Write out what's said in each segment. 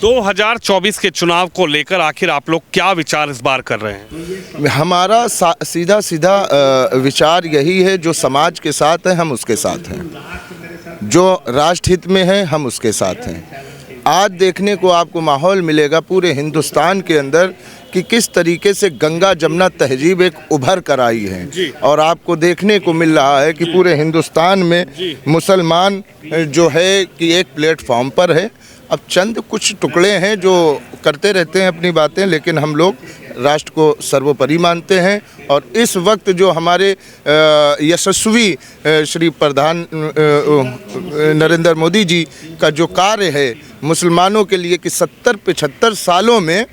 2024 के चुनाव को लेकर आखिर आप लोग क्या विचार इस बार कर रहे हैं? हमारा सीधा सीधा विचार यही है, जो समाज के साथ है हम उसके साथ हैं, जो राष्ट्र हित में है हम उसके साथ हैं। आज देखने को आपको माहौल मिलेगा पूरे हिंदुस्तान के अंदर कि किस तरीके से गंगा जमुना तहजीब एक उभर कर आई है, और आपको देखने को मिल रहा है कि पूरे हिंदुस्तान में मुसलमान जो है कि एक प्लेटफॉर्म पर है। अब चंद कुछ टुकड़े हैं जो करते रहते हैं अपनी बातें, लेकिन हम लोग राष्ट्र को सर्वोपरि मानते हैं। और इस वक्त जो हमारे यशस्वी श्री प्रधान नरेंद्र मोदी जी का जो कार्य है मुसलमानों के लिए कि 70-75 सालों में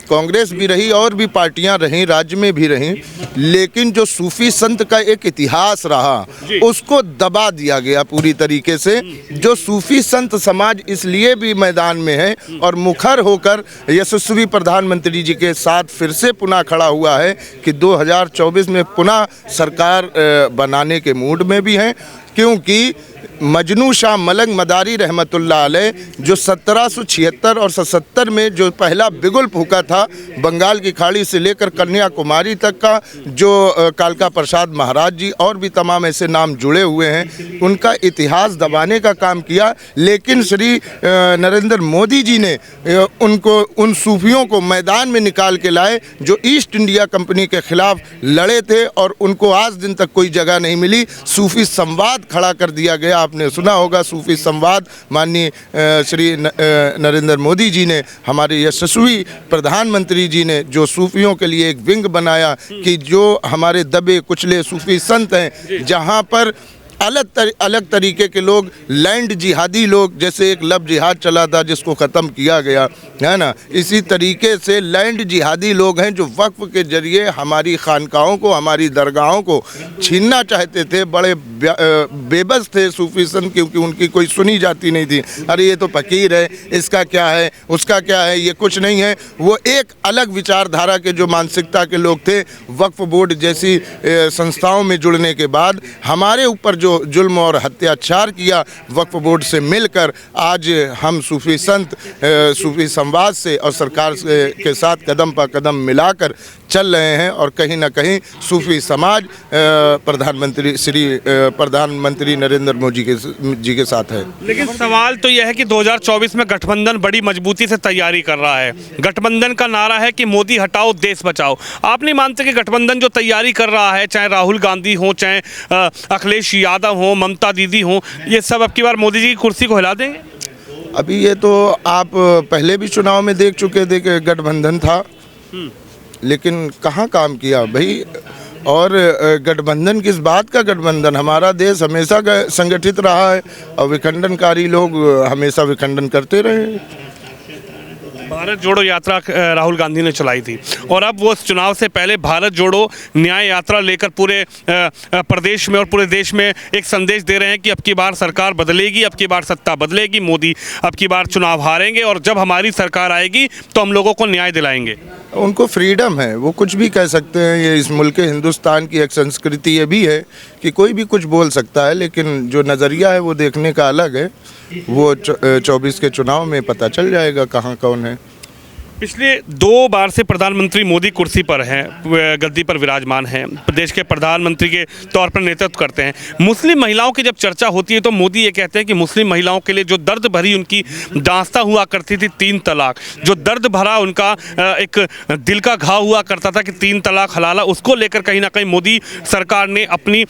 कांग्रेस भी रही और भी पार्टियां रहीं, राज्य में भी रहीं, लेकिन जो सूफी संत का एक इतिहास रहा उसको दबा दिया गया पूरी तरीके से। जो सूफी संत समाज इसलिए भी मैदान में है और मुखर होकर यशस्वी प्रधानमंत्री जी के साथ फिर से पुनः खड़ा हुआ है कि 2024 में पुनः सरकार बनाने के मूड में भी हैं, क्योंकि मजनू शाह मलंग मदारी रहमतुल्लाह अलैह जो 1776 और 77 में जो पहला बिगुल फूका था बंगाल की खाड़ी से लेकर कन्याकुमारी तक का, जो कालका प्रसाद महाराज जी और भी तमाम ऐसे नाम जुड़े हुए हैं, उनका इतिहास दबाने का काम किया। लेकिन श्री नरेंद्र मोदी जी ने उन सूफियों को मैदान में निकाल के लाए जो ईस्ट इंडिया कंपनी के खिलाफ लड़े थे, और उनको आज दिन तक कोई जगह नहीं मिली। सूफी संवाद खड़ा कर दिया गया। आपने सुना होगा सूफी संवाद, माननीय श्री नरेंद्र मोदी जी ने, हमारे यशस्वी प्रधानमंत्री जी ने जो सूफियों के लिए एक विंग बनाया कि जो हमारे दबे कुचले सूफी संत हैं, जहां पर अलग तरीके के लोग, लैंड जिहादी लोग, जैसे एक लब जिहाद चला था जिसको ख़त्म किया गया है ना, इसी तरीके से लैंड जिहादी लोग हैं जो वक्फ के जरिए हमारी खानकाहों को, हमारी दरगाहों को छीनना चाहते थे। बड़े बेबस थे सूफी संत, क्योंकि उनकी कोई सुनी जाती नहीं थी। अरे ये तो फकीर है, इसका क्या है, उसका क्या है, ये कुछ नहीं है। वो एक अलग विचारधारा के जो मानसिकता के लोग थे। वक्फ बोर्ड जैसी संस्थाओं में जुड़ने के बाद हमारे ऊपर जो जुल्म और अत्याचार किया, वक्फ बोर्ड से मिलकर आज हम सूफी संत सूफी संवाद से और सरकार के साथ कदम पर कदम मिलाकर चल रहे हैं, और कहीं ना कहीं सूफी समाज प्रधानमंत्री नरेंद्र मोदी जी के साथ है। लेकिन सवाल तो यह है कि 2024 में गठबंधन बड़ी मजबूती से तैयारी कर रहा है। गठबंधन का नारा है कि मोदी हटाओ देश बचाओ। आप नहीं मानते कि गठबंधन जो तैयारी कर रहा है, चाहे राहुल गांधी हो, चाहे अखिलेश यादव हो, ममता दीदी हो, ये सब अब की बार मोदी जी की कुर्सी को हिला देंगे? अभी ये तो आप पहले भी चुनाव में देख चुके थे कि गठबंधन था, लेकिन कहाँ काम किया भाई। और गठबंधन किस बात का गठबंधन? हमारा देश हमेशा संगठित रहा है और विखंडनकारी लोग हमेशा विखंडन करते रहे। भारत जोड़ो यात्रा राहुल गांधी ने चलाई थी, और अब वो चुनाव से पहले भारत जोड़ो न्याय यात्रा लेकर पूरे प्रदेश में और पूरे देश में एक संदेश दे रहे हैं कि अब की बार सरकार बदलेगी, अब की बार सत्ता बदलेगी, मोदी अब की बार चुनाव हारेंगे, और जब हमारी सरकार आएगी तो हम लोगों को न्याय दिलाएंगे। उनको फ्रीडम है, वो कुछ भी कह सकते हैं। ये इस मुल्क के हिंदुस्तान की एक संस्कृति ये भी है कि कोई भी कुछ बोल सकता है, लेकिन जो नज़रिया है वो देखने का अलग है। वो 24 के चुनाव में पता चल जाएगा कहाँ कौन है। पिछले 2 बार से प्रधानमंत्री मोदी कुर्सी पर हैं, गद्दी पर विराजमान हैं, प्रदेश के प्रधानमंत्री के तौर पर नेतृत्व करते हैं। मुस्लिम महिलाओं की जब चर्चा होती है तो मोदी ये कहते हैं कि मुस्लिम महिलाओं के लिए जो दर्द भरी उनकी दास्तां हुआ करती थी 3 तलाक, जो दर्द भरा उनका एक दिल का घाव हुआ करता था कि 3 तलाक हलाला, उसको लेकर कहीं ना कहीं मोदी सरकार ने अपनी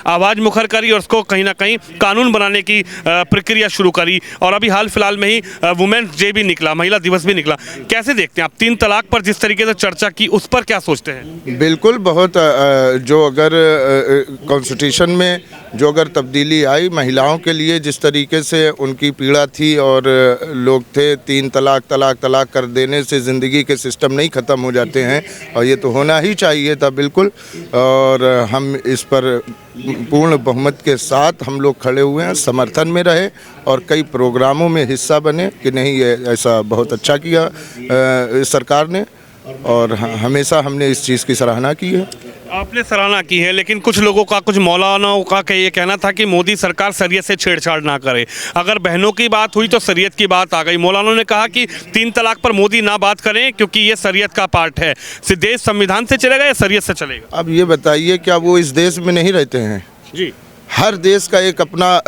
आवाज़ मुखर करी और उसको कहीं ना कहीं कानून बनाने की प्रक्रिया शुरू करी। और अभी हाल फिलहाल में ही वुमेन्स डे भी निकला, महिला दिवस भी निकला। कैसे देखते हैं आप 3 तलाक पर जिस तरीके से चर्चा की, उस पर क्या सोचते हैं? बिल्कुल, बहुत जो अगर कॉन्स्टिट्यूशन में जो अगर तब्दीली आई महिलाओं के लिए, जिस तरीके से उनकी पीड़ा थी और लोग थे 3 तलाक कर देने से ज़िंदगी के सिस्टम नहीं ख़त्म हो जाते हैं, और ये तो होना ही चाहिए था बिल्कुल। और हम इस पर पूर्ण बहुमत के साथ हम लोग खड़े हुए हैं, समर्थन में रहे और कई प्रोग्रामों में हिस्सा बने कि नहीं ये ऐसा बहुत अच्छा किया सरकार ने, और हमेशा हमने इस चीज़ की सराहना की है। आपने सराहना की है, लेकिन कुछ लोगों का, कुछ मौलानाओं का ये कहना था कि मोदी सरकार शरीयत से छेड़छाड़ ना करे। अगर बहनों की बात हुई तो शरीयत की बात आ गई। मौलानाओं ने कहा कि 3 तलाक पर मोदी ना बात करें क्योंकि ये शरीयत का पार्ट है। देश संविधान से चलेगा या शरीयत से चलेगा? अब ये बताइए, क्या वो इस देश में नहीं रहते हैं? जी, हर देश का एक अपना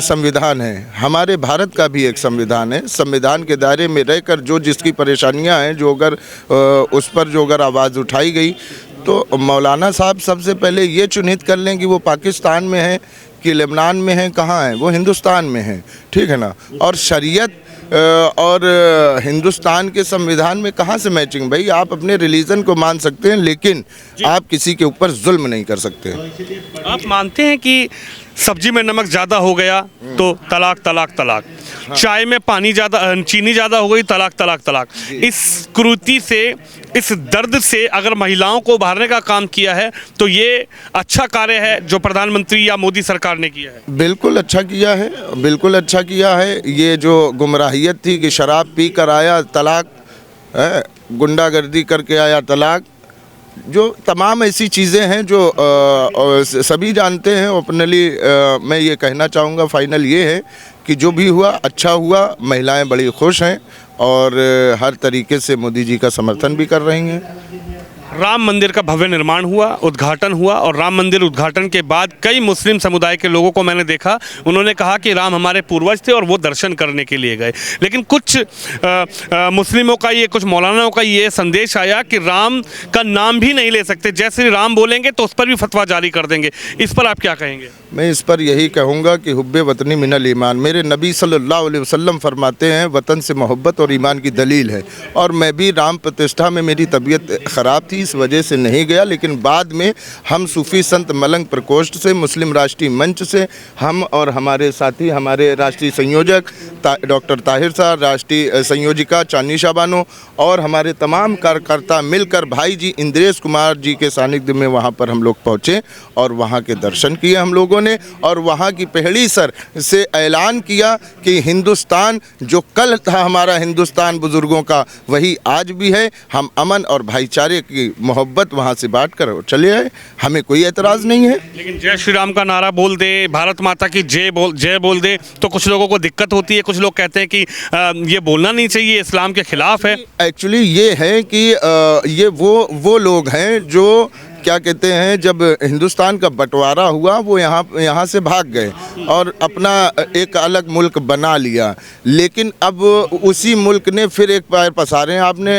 संविधान है। हमारे भारत का भी एक संविधान है। संविधान के दायरे में रहकर जो जिसकी परेशानियां हैं, जो अगर उस पर जो अगर आवाज़ उठाई गई, तो मौलाना साहब सबसे पहले ये चिन्हित कर लें कि वो पाकिस्तान में है कि लेबनान में है, कहाँ है। वो हिंदुस्तान में है, ठीक है ना। और शरीयत और हिंदुस्तान के संविधान में कहाँ से मैचिंग? भाई, आप अपने रिलीजन को मान सकते हैं, लेकिन आप किसी के ऊपर जुल्म नहीं कर सकते। आप मानते हैं कि सब्जी में नमक ज़्यादा हो गया तो तलाक तलाक तलाक, चाय में पानी ज़्यादा, चीनी ज़्यादा हो गई, तलाक तलाक तलाक। इस कुरीति से, इस दर्द से अगर महिलाओं को उभारने का काम किया है तो ये अच्छा कार्य है जो प्रधानमंत्री या मोदी सरकार ने किया है। बिल्कुल अच्छा किया है, बिल्कुल अच्छा किया है। ये जो गुमराहियत थी कि शराब पी कर आया तलाक, गुंडागर्दी करके आया तलाक, जो तमाम ऐसी चीज़ें हैं जो सभी जानते हैं। ओपनली मैं ये कहना चाहूँगा, फाइनल ये है कि जो भी हुआ अच्छा हुआ। महिलाएं बड़ी खुश हैं और हर तरीके से मोदी जी का समर्थन भी कर रही हैं। राम मंदिर का भव्य निर्माण हुआ, उद्घाटन हुआ, और राम मंदिर उद्घाटन के बाद कई मुस्लिम समुदाय के लोगों को मैंने देखा, उन्होंने कहा कि राम हमारे पूर्वज थे और वो दर्शन करने के लिए गए। लेकिन कुछ मुस्लिमों का ये, कुछ मौलानाओं का ये संदेश आया कि राम का नाम भी नहीं ले सकते, जैसे राम बोलेंगे तो उस पर भी फतवा जारी कर देंगे। इस पर आप क्या कहेंगे? मैं इस पर यही कहूँगा कि हुब्बे वतनी मिनल ईमान। मेरे नबी सल्लल्लाहु अलैहि वसल्लम फरमाते हैं वतन से मोहब्बत और ईमान की दलील है। और मैं भी राम प्रतिष्ठा में मेरी तबीयत ख़राब थी, इस वजह से नहीं गया। लेकिन बाद में हम सूफ़ी संत मलंग प्रकोष्ठ से, मुस्लिम राष्ट्रीय मंच से, हम और हमारे साथी, हमारे राष्ट्रीय संयोजक डॉक्टर ताहिर साहब, राष्ट्रीय संयोजिका चांदनी बानो और हमारे तमाम कार्यकर्ता मिलकर भाई जी इंद्रेश कुमार जी के सानिध्य में वहाँ पर हम लोग पहुँचे और वहाँ के दर्शन किए हम लोगों ने। और वहाँ की पहली सर से ऐलान किया कि हिंदुस्तान जो कल था हमारा हिंदुस्तान बुजुर्गों का, वही आज भी है। हम अमन और भाईचारे की मोहब्बत वहाँ से बांट कर चले आए, हमें कोई एतराज़ नहीं है। लेकिन जय श्री राम का नारा बोल दे, भारत माता की जय बोल दे तो कुछ लोगों को दिक्कत होती है। कुछ लोग कहते हैं कि ये बोलना नहीं चाहिए, इस्लाम के खिलाफ है। एक्चुअली ये है कि ये वो लोग हैं जो क्या कहते हैं, जब हिंदुस्तान का बंटवारा हुआ वो यहाँ से भाग गए और अपना एक अलग मुल्क बना लिया। लेकिन अब उसी मुल्क ने फिर एक पैर पसारे। आपने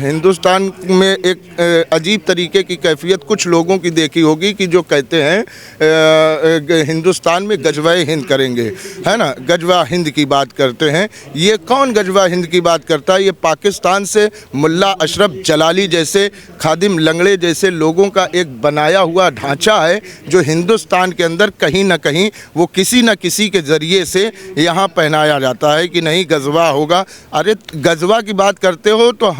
हिंदुस्तान में एक अजीब तरीके की कैफियत कुछ लोगों की देखी होगी कि जो कहते हैं हिंदुस्तान में गजवाए हिंद करेंगे, है ना, गजवा हिंद की बात करते हैं। ये कौन गजवा हिंद की बात करता है? ये पाकिस्तान से मुल्ला अशरफ जलाली जैसे, खादिम लंगड़े जैसे लोगों का एक बनाया हुआ ढांचा है जो हिंदुस्तान के अंदर कहीं ना कहीं वो किसी न किसी के ज़रिए से यहाँ पहनाया जाता है कि नहीं गजवा होगा। अरे गजवा की बात करते हो तो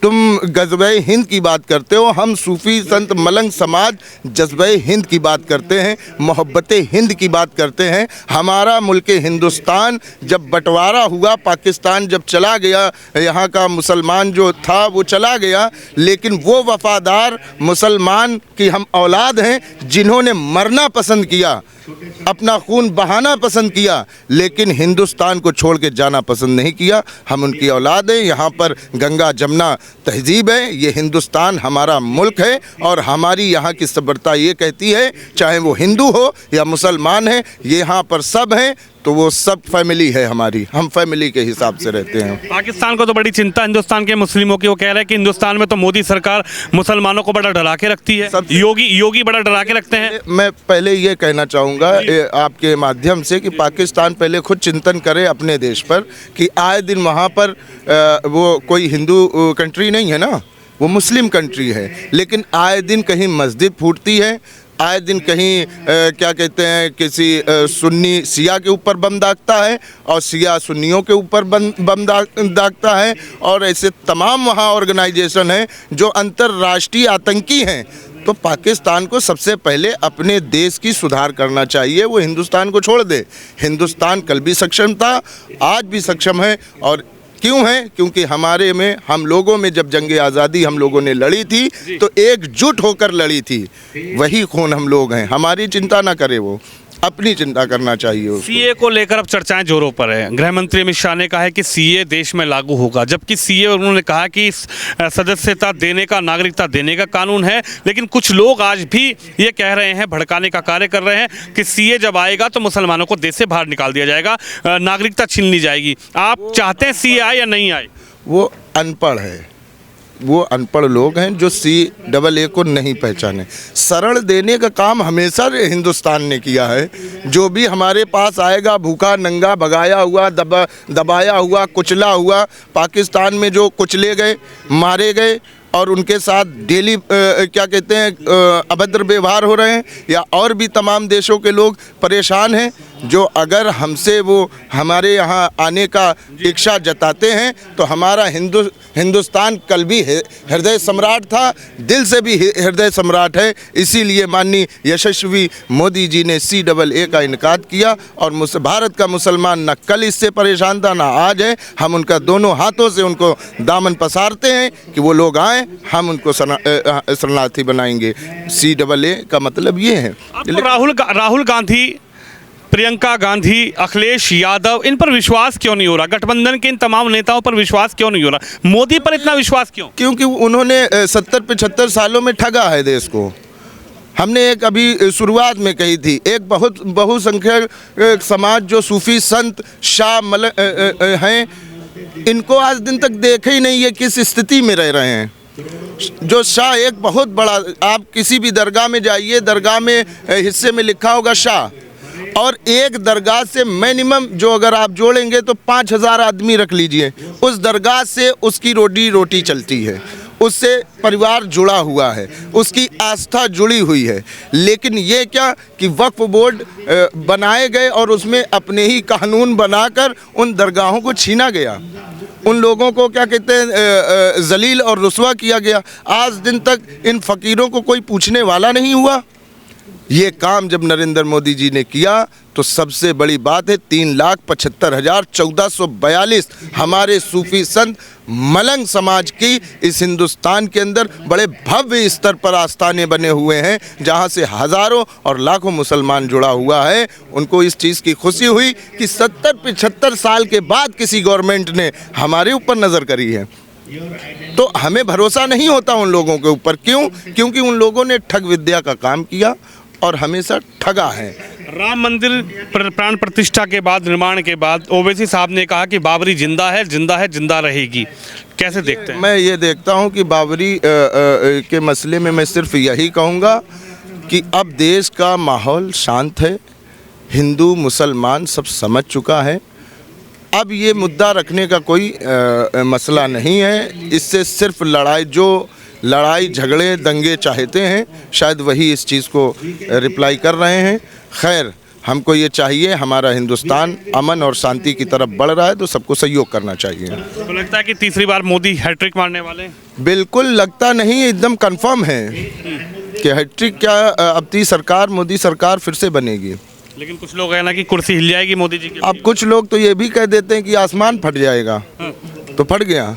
तुम गजबे हिंद की बात करते हो, हम सूफ़ी संत मलंग समाज जज्बे हिंद की बात करते हैं, मोहब्बत हिंद की बात करते हैं। हमारा मुल्क हिंदुस्तान जब बंटवारा हुआ, पाकिस्तान जब चला गया, यहाँ का मुसलमान जो था वो चला गया, लेकिन वो वफादार मुसलमान की हम औलाद हैं जिन्होंने मरना पसंद किया, अपना खून बहाना पसंद किया, लेकिन हिंदुस्तान को छोड़ के जाना पसंद नहीं किया। हम उनकी औलाद हैं। यहाँ पर गंगा जमुना तहजीब है, ये हिंदुस्तान हमारा मुल्क है और हमारी यहाँ की सभ्यता ये कहती है, चाहे वो हिंदू हो या मुसलमान है, यहाँ पर सब हैं, तो वो सब फैमिली है हमारी, हम फैमिली के हिसाब से रहते हैं। पाकिस्तान को तो बड़ी चिंता हिंदुस्तान के मुस्लिमों की, वो कह रहे हैं कि हिंदुस्तान में तो मोदी सरकार मुसलमानों को बड़ा डरा के रखती है, योगी बड़ा डरा के रखते हैं। मैं पहले ये कहना चाहूँगा आपके माध्यम से कि पाकिस्तान पहले खुद चिंतन करे अपने देश पर कि आए दिन वहाँ पर वो कोई हिंदू कंट्री नहीं है ना, वो मुस्लिम कंट्री है, लेकिन आए दिन कहीं मस्जिद फूटती है, आए दिन कहीं क्या कहते हैं किसी सुन्नी सिया के ऊपर बम दागता है और सिया सुन्नियों के ऊपर बम दागता है, और ऐसे तमाम वहाँ ऑर्गेनाइजेशन हैं जो अंतर्राष्ट्रीय आतंकी हैं। तो पाकिस्तान को सबसे पहले अपने देश की सुधार करना चाहिए, वो हिंदुस्तान को छोड़ दे। हिंदुस्तान कल भी सक्षम था, आज भी सक्षम है और क्यों है? क्योंकि हमारे में, हम लोगों में जब जंग आज़ादी हम लोगों ने लड़ी थी तो एकजुट होकर लड़ी थी। वही खून हम लोग हैं। हमारी चिंता ना करे, वो अपनी चिंता करना चाहिए उसको। सीए को लेकर अब चर्चाएं जोरों पर है। गृह मंत्री अमित शाह ने कहा है कि सीए देश में लागू होगा, जबकि सीए उन्होंने कहा कि सदस्यता देने का, नागरिकता देने का कानून है। लेकिन कुछ लोग आज भी ये कह रहे हैं, भड़काने का कार्य कर रहे हैं कि सीए जब आएगा तो मुसलमानों को देश से बाहर निकाल दिया जाएगा, नागरिकता छीन ली जाएगी। आप चाहते हैं सीए आए या नहीं आए? वो अनपढ़ है, वो अनपढ़ लोग हैं जो CAA को नहीं पहचाने। शरण देने का काम हमेशा हिंदुस्तान ने किया है। जो भी हमारे पास आएगा भूखा नंगा, भगाया हुआ, दबाया हुआ, कुचला हुआ, पाकिस्तान में जो कुचले गए, मारे गए और उनके साथ डेली क्या कहते हैं अभद्र व्यवहार हो रहे हैं, या और भी तमाम देशों के लोग परेशान हैं, जो अगर हमसे वो हमारे यहाँ आने का इच्छा जताते हैं तो हमारा हिंदुस्तान कल भी हृदय सम्राट था, दिल से भी हृदय सम्राट है। इसीलिए माननीय यशस्वी मोदी जी ने CAA का इनकार किया और भारत का मुसलमान न कल इससे परेशान था, ना आज है। हम उनका दोनों हाथों से उनको दामन पसारते हैं कि वो लोग आएँ, हम उनको शरणार्थी बनाएंगे। CAA का मतलब ये है। राहुल गांधी, प्रियंका गांधी, अखिलेश यादव, इन पर विश्वास क्यों नहीं हो रहा? गठबंधन के इन तमाम नेताओं पर विश्वास क्यों नहीं हो रहा? मोदी पर इतना विश्वास क्यों? क्योंकि उन्होंने 70-75 सालों में ठगा है देश को। हमने एक अभी शुरुआत में कही थी, एक बहुत बहुसंख्यक समाज जो सूफी संत शाह हैं, इनको आज दिन तक देखे ही नहीं है किस स्थिति में रह रहे हैं। जो शाह एक बहुत बड़ा, आप किसी भी दरगाह में जाइए, दरगाह में हिस्से में लिखा होगा शाह, और एक दरगाह से मिनिमम जो अगर आप जोड़ेंगे तो 5000 आदमी रख लीजिए, उस दरगाह से उसकी रोटी चलती है, उससे परिवार जुड़ा हुआ है, उसकी आस्था जुड़ी हुई है। लेकिन ये क्या कि वक्फ बोर्ड बनाए गए और उसमें अपने ही कानून बनाकर उन दरगाहों को छीना गया, उन लोगों को क्या कहते हैं जलील और रुस्वा किया गया। आज दिन तक इन फ़कीरों को कोई पूछने वाला नहीं हुआ। ये काम जब नरेंद्र मोदी जी ने किया तो सबसे बड़ी बात है 3,75,1442 हमारे सूफी संत मलंग समाज की इस हिंदुस्तान के अंदर बड़े भव्य स्तर पर आस्थाने बने हुए हैं, जहां से हज़ारों और लाखों मुसलमान जुड़ा हुआ है। उनको इस चीज़ की खुशी हुई कि 70-75 साल के बाद किसी गवर्नमेंट ने हमारे ऊपर नज़र करी है। तो हमें भरोसा नहीं होता उन लोगों के ऊपर। क्यों? क्योंकि उन लोगों ने ठग विद्या का काम किया और हमेशा ठगा है। राम मंदिर प्राण प्रतिष्ठा के बाद, निर्माण के बाद ओवैसी साहब ने कहा कि बाबरी जिंदा है, जिंदा है, जिंदा रहेगी। कैसे देखते हैं? मैं ये देखता हूँ कि बाबरी के मसले में मैं सिर्फ यही कहूँगा कि अब देश का माहौल शांत है, हिंदू मुसलमान सब समझ चुका है। अब ये मुद्दा रखने का कोई मसला नहीं है। इससे सिर्फ लड़ाई झगड़े दंगे चाहते हैं, शायद वही इस चीज़ को रिप्लाई कर रहे हैं। खैर, हमको ये चाहिए, हमारा हिंदुस्तान अमन और शांति की तरफ बढ़ रहा है, तो सबको सहयोग करना चाहिए। तो लगता है कि तीसरी बार मोदी हैट्रिक मारने वाले हैं? बिल्कुल लगता नहीं, एकदम कंफर्म है कि हैट्रिक क्या, अब की सरकार, मोदी सरकार फिर से बनेगी। लेकिन कुछ लोग है ना कि कुर्सी हिल जाएगी मोदी जी की। अब कुछ लोग तो ये भी कह देते हैं कि आसमान फट जाएगा, तो फट गया।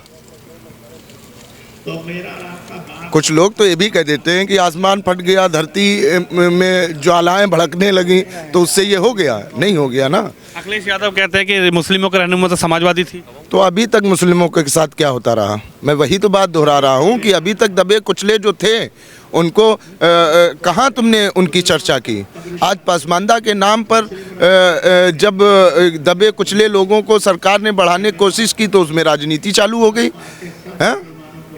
कुछ लोग तो ये भी कह देते हैं कि आसमान फट गया, धरती में ज्वालाएं भड़कने लगी, तो उससे ये हो गया, नहीं हो गया ना। अखिलेश यादव कहते हैं कि मुस्लिमों के रहनुमा तो समाजवादी थी। तो अभी तक मुस्लिमों के साथ क्या होता रहा? मैं वही तो बात दोहरा रहा हूँ कि अभी तक दबे कुचले जो थे उनको कहाँ तुमने उनकी चर्चा की? आज पसमानदा के नाम पर जब दबे कुचले लोगों को सरकार ने बढ़ाने की कोशिश की तो उसमें राजनीति चालू हो गई है।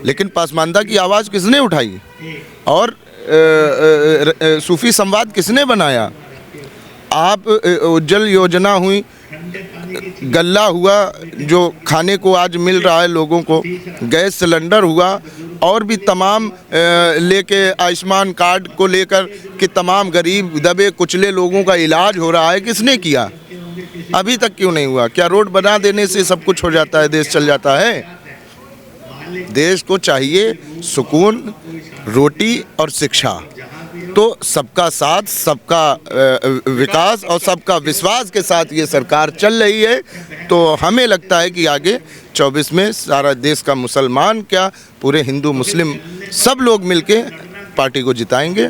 लेकिन पसमानदा की आवाज़ किसने उठाई और सूफी संवाद किसने बनाया? आप उज्जवल योजना हुई, गल्ला हुआ जो खाने को आज मिल रहा है लोगों को, गैस सिलेंडर हुआ, और भी तमाम लेके आयुष्मान कार्ड को लेकर कि तमाम गरीब दबे कुचले लोगों का इलाज हो रहा है, किसने किया? अभी तक क्यों नहीं हुआ? क्या रोड बना देने से सब कुछ हो जाता है, देश चल जाता है? देश को चाहिए सुकून, रोटी और शिक्षा। तो सबका साथ, सबका विकास और सबका विश्वास के साथ ये सरकार चल रही है। तो हमें लगता है कि आगे 2024 में सारा देश का मुसलमान क्या, पूरे हिंदू मुस्लिम सब लोग मिलके पार्टी को जिताएंगे।